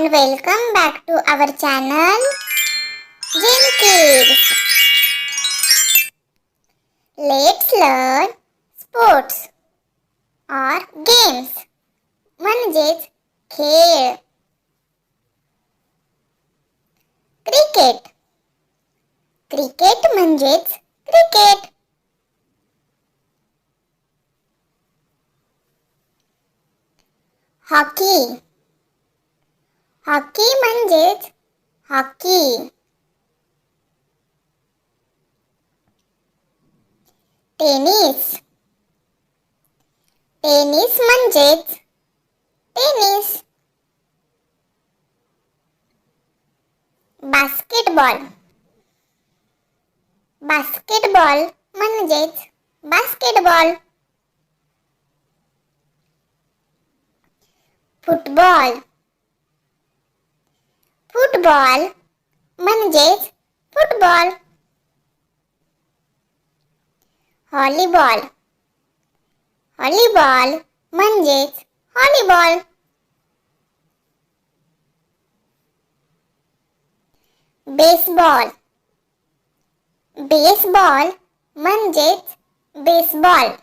and welcome back to our channel Gen Kids. Let's learn sports or games म्हणजेच खेळ. Cricket. Cricket म्हणजेच cricket. Hockey. Hockey म्हणजेच hockey. Tennis. Tennis म्हणजेच tennis. Basketball. Basketball म्हणजेच basketball. Football. Football म्हणजेच football. Volleyball. Volleyball म्हणजेच volleyball. Baseball. Baseball म्हणजेच baseball.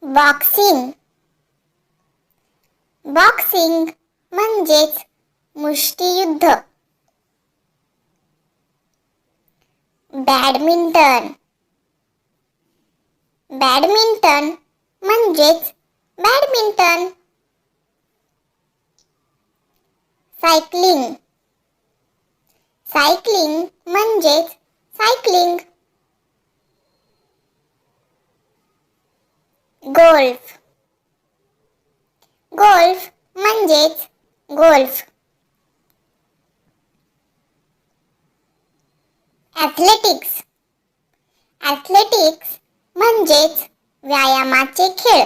Boxing. Boxing म्हणजेच मुष्टियुद्ध. बॅडमिंटन. बॅडमिंटन म्हणजेच बॅडमिंटन. सायकलिंग. सायकलिंग म्हणजेच सायकलिंग. गोल्फ. गोल्फ म्हणजेच गोल्फ. ॲथलेटिक्स. ॲथलेटिक्स म्हणजेच व्यायामाचे खेळ.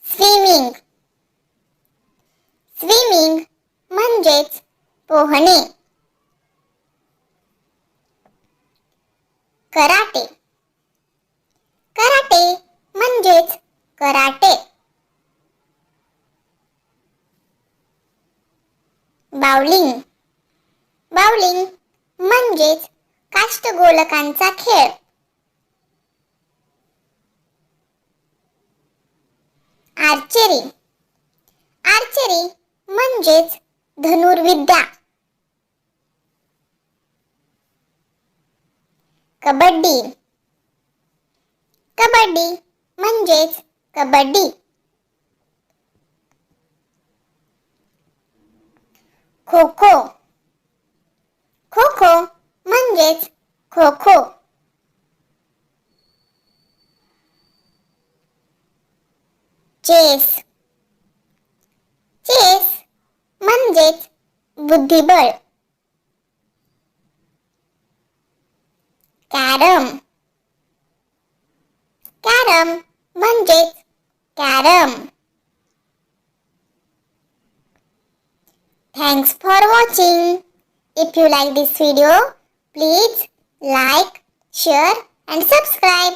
स्विमिंग. स्विमिंग म्हणजेच पोहणे. कराटे. कराटे म्हणजेच कराटे. बाउलिंग. बाउलिंग म्हणजेच काष्टगोलकांचा खेळ. आर्चरी. आर्चरी म्हणजेच धनुर्विद्या. कबड्डी. कबड्डी म्हणजेच कबड्डी. खो खो. खो खो म्हणजेच खो खो. चेस. चेस म्हणजेच बुद्धिबळ. कॅरम. कॅरम म्हणजेच carrom. Thanks for watching. If you like this video, please like, share and subscribe.